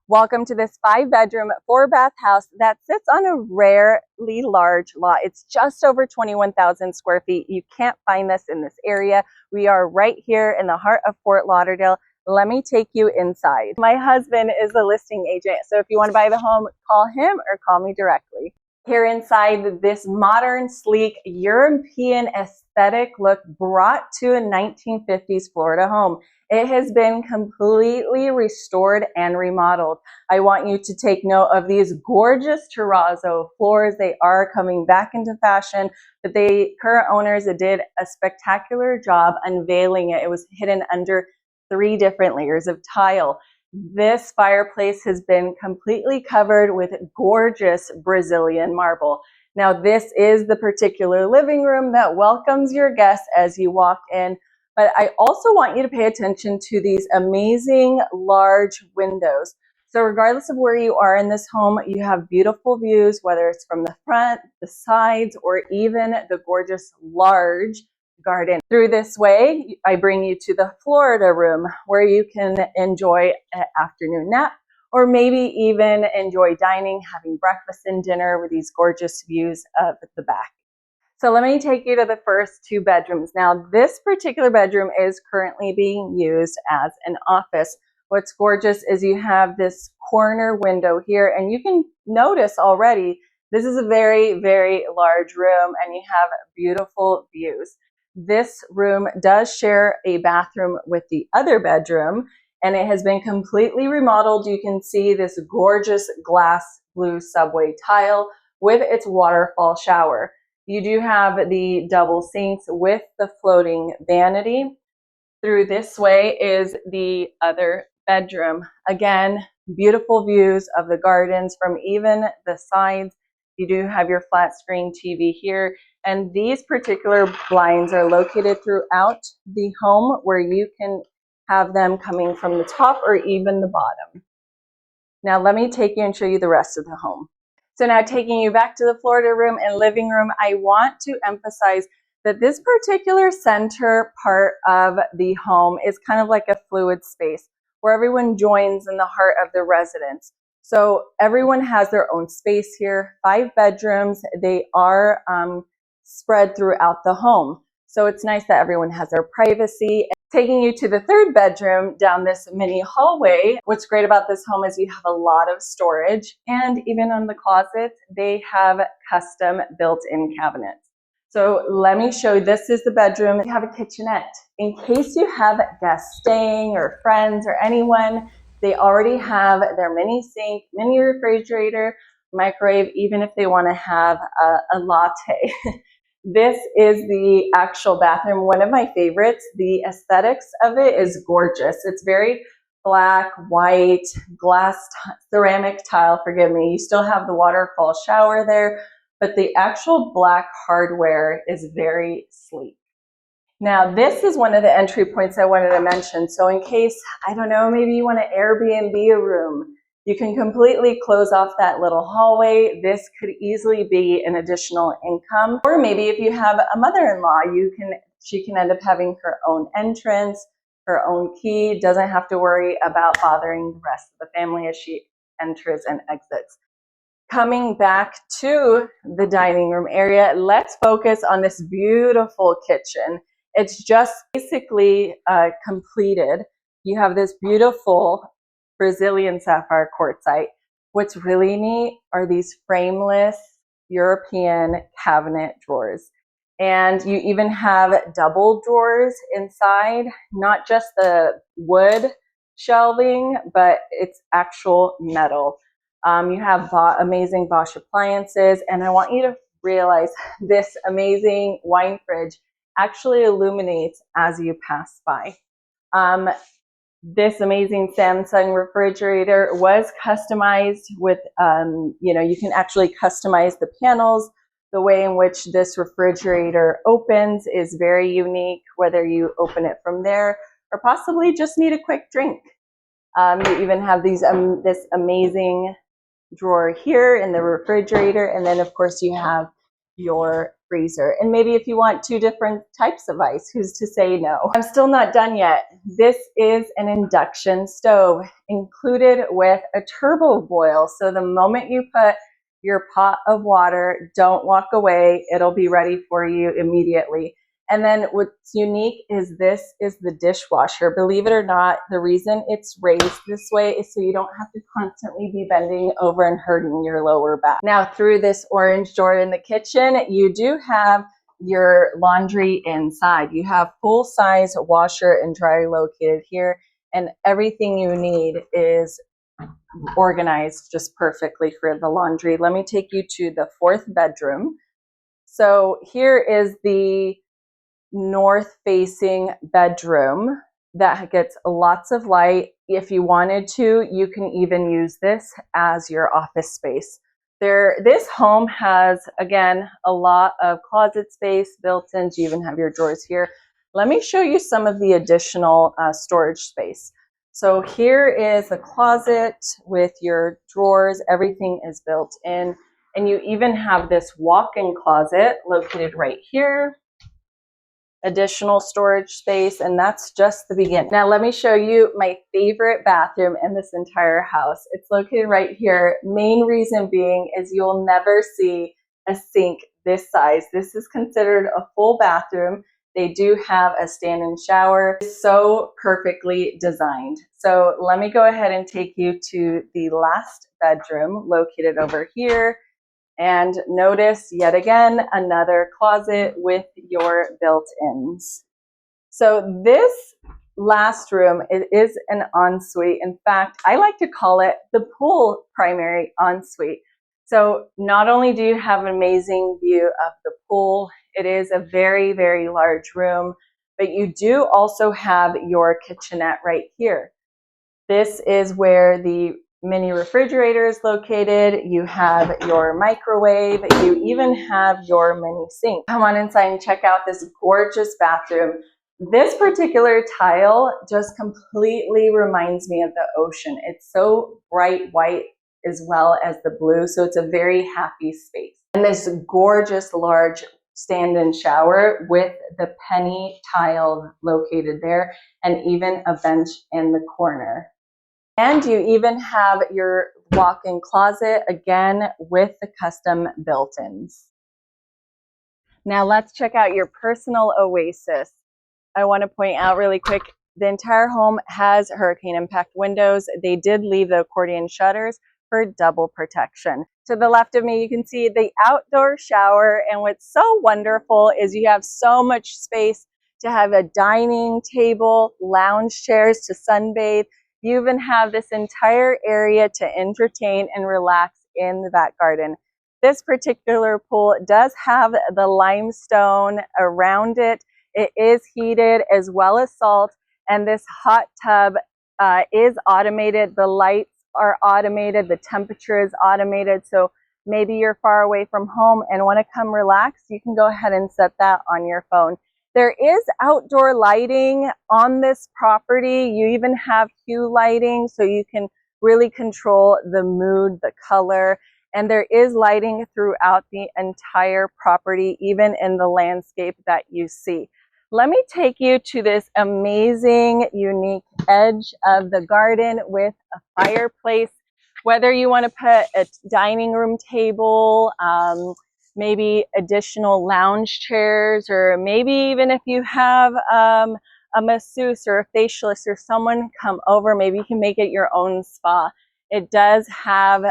Welcome to this 5-bedroom, 4-bath house that sits on a rarely large lot. It's just over 21,000 square feet. You can't find this in this area. We are right here in the heart of Fort Lauderdale. Let me take you inside. My husband is the listing agent, so if you want to buy the home, call him or call me directly. Here inside, this modern, sleek, European aesthetic look brought to a 1950s Florida home. It has been completely restored and remodeled. I want you to take note of these gorgeous terrazzo floors. They are coming back into fashion, but the current owners did a spectacular job unveiling it. It was hidden under 3 different layers of tile. This fireplace has been completely covered with gorgeous Brazilian marble. Now, this is the particular living room that welcomes your guests as you walk in. But I also want you to pay attention to these amazing large windows. So regardless of where you are in this home, you have beautiful views, whether it's from the front, the sides, or even the gorgeous large garden. Through this way, I bring you to the Florida room where you can enjoy an afternoon nap, or maybe even enjoy dining, having breakfast and dinner with these gorgeous views of the back. So let me take you to the first 2 bedrooms. Now, this particular bedroom is currently being used as an office. What's gorgeous is you have this corner window here, and you can notice already this is a very, very large room, and you have beautiful views. This room does share a bathroom with the other bedroom, and it has been completely remodeled. You can see this gorgeous glass blue subway tile with its waterfall shower. You do have the double sinks with the floating vanity. Through this way is the other bedroom. Again, beautiful views of the gardens from even the sides. You do have your flat screen TV here, and these particular blinds are located throughout the home where you can have them coming from the top or even the bottom. Now let me take you and show you the rest of the home. So now taking you back to the Florida room and living room, I want to emphasize that this particular center part of the home is kind of like a fluid space where everyone joins in the heart of the residence. So everyone has their own space here, 5 bedrooms. They are spread throughout the home. So it's nice that everyone has their privacy. Taking you to the 3rd bedroom down this mini hallway, what's great about this home is you have a lot of storage, and even on the closets, they have custom built-in cabinets. So let me show you, this is the bedroom. You have a kitchenette. In case you have guests staying or friends or anyone, they already have their mini sink, mini refrigerator, microwave, even if they want to have a latte. This is the actual bathroom, one of my favorites. The aesthetics of it is gorgeous. It's very black, white, glass, ceramic tile, forgive me. You still have the waterfall shower there, but the actual black hardware is very sleek. Now, this is one of the entry points I wanted to mention. So in case, I don't know, maybe you want to Airbnb a room, you can completely close off that little hallway. This could easily be an additional income. Or maybe if you have a mother-in-law, she can end up having her own entrance, her own key, doesn't have to worry about bothering the rest of the family as she enters and exits. Coming back to the dining room area, let's focus on this beautiful kitchen. It's just basically completed. You have this beautiful Brazilian sapphire quartzite. What's really neat are these frameless European cabinet drawers. And you even have double drawers inside, not just the wood shelving, but it's actual metal. You have amazing Bosch appliances, and I want you to realize this amazing wine fridge actually illuminates as you pass by. This amazing Samsung refrigerator was customized with, you can actually customize the panels. The way in which this refrigerator opens is very unique, whether you open it from there or possibly just need a quick drink. You even have this amazing drawer here in the refrigerator, and then of course you have your freezer. And maybe if you want 2 different types of ice, who's to say no? I'm still not done yet. This is an induction stove included with a turbo boil. So the moment you put your pot of water, don't walk away. It'll be ready for you immediately. And then what's unique is this is the dishwasher. Believe it or not, the reason it's raised this way is so you don't have to constantly be bending over and hurting your lower back. Now through this orange door in the kitchen, you do have your laundry inside. You have full-size washer and dryer located here, and everything you need is organized just perfectly for the laundry. Let me take you to the 4th bedroom. So here is the north facing bedroom that gets lots of light. If you wanted to, you can even use this as your office space. This home has, again, a lot of closet space, built-ins. You even have your drawers here. Let me show you some of the additional storage space. So here is a closet with your drawers. Everything is built in. And you even have this walk-in closet located right here. Additional storage space, and that's just the beginning. Now let me show you my favorite bathroom in this entire house. It's located right here. Main reason being is you'll never see a sink this size. This is considered a full bathroom. They do have a stand-in shower. It's so perfectly designed. So let me go ahead and take you to the last bedroom located over here. And notice yet again, another closet with your built-ins. So this last room, it is an ensuite. In fact, I like to call it the pool primary ensuite. So not only do you have an amazing view of the pool, it is a very, very large room, but you do also have your kitchenette right here. This is where the mini refrigerator is located. You have your microwave. You even have your mini sink. Come on inside and check out this gorgeous bathroom. This particular tile just completely reminds me of the ocean. It's so bright white as well as the blue, so it's a very happy space. And this gorgeous large stand-in shower with the penny tile located there, and even a bench in the corner. And you even have your walk-in closet, again, with the custom built-ins. Now let's check out your personal oasis. I want to point out really quick, the entire home has hurricane impact windows. They did leave the accordion shutters for double protection. To the left of me, you can see the outdoor shower. And what's so wonderful is you have so much space to have a dining table, lounge chairs to sunbathe. You even have this entire area to entertain and relax in the back garden. This particular pool does have the limestone around it. It is heated as well as salt, and this hot tub is automated. The lights are automated, the temperature is automated, so maybe you're far away from home and want to come relax, you can go ahead and set that on your phone. There is outdoor lighting on this property. You even have hue lighting, so you can really control the mood, the color, and there is lighting throughout the entire property, even in the landscape that you see. Let me take you to this amazing, unique edge of the garden with a fireplace. Whether you want to put a dining room table, maybe additional lounge chairs, or maybe even if you have a masseuse or a facialist or someone come over, maybe you can make it your own spa. It does have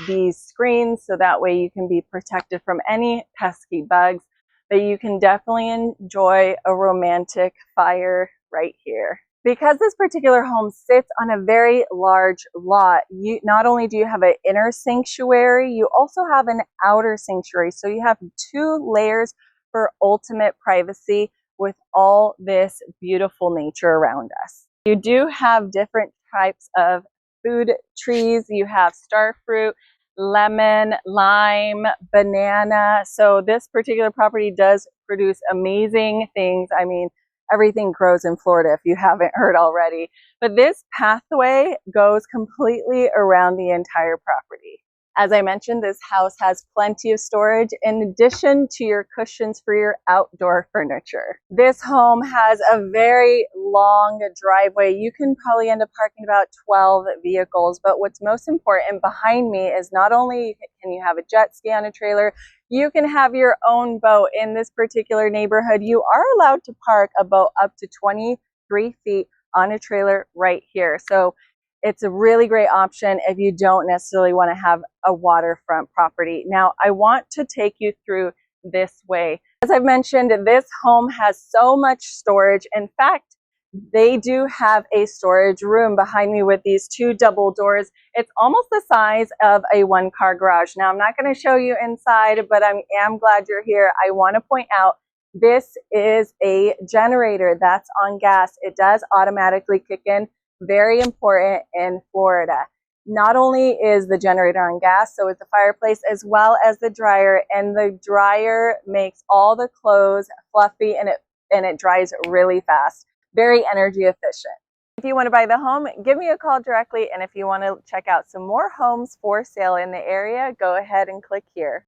these screens, so that way you can be protected from any pesky bugs, but you can definitely enjoy a romantic fire right here. Because this particular home sits on a very large lot, not only do you have an inner sanctuary, you also have an outer sanctuary. So you have 2 layers for ultimate privacy with all this beautiful nature around us. You do have different types of food trees. You have star fruit, lemon, lime, banana. So this particular property does produce amazing things. I mean, everything grows in Florida, if you haven't heard already. But this pathway goes completely around the entire property. As I mentioned, this house has plenty of storage in addition to your cushions for your outdoor furniture. This home has a very long driveway. You can probably end up parking about 12 vehicles, but what's most important behind me is not only can you have a jet ski on a trailer, you can have your own boat. In this particular neighborhood, you are allowed to park a boat up to 23 feet on a trailer right here. So it's a really great option if you don't necessarily want to have a waterfront property. Now, I want to take you through this way. As I've mentioned, this home has so much storage. In fact, they do have a storage room behind me with these two double doors. It's almost the size of a one-car garage. Now, I'm not going to show you inside, but I am glad you're here. I want to point out this is a generator that's on gas. It does automatically kick in. Very important in Florida. Not only is the generator on gas, so is the fireplace, as well as the dryer, and the dryer makes all the clothes fluffy and it dries really fast. Very energy efficient. If you want to buy the home, give me a call directly, and if you want to check out some more homes for sale in the area, go ahead and click here.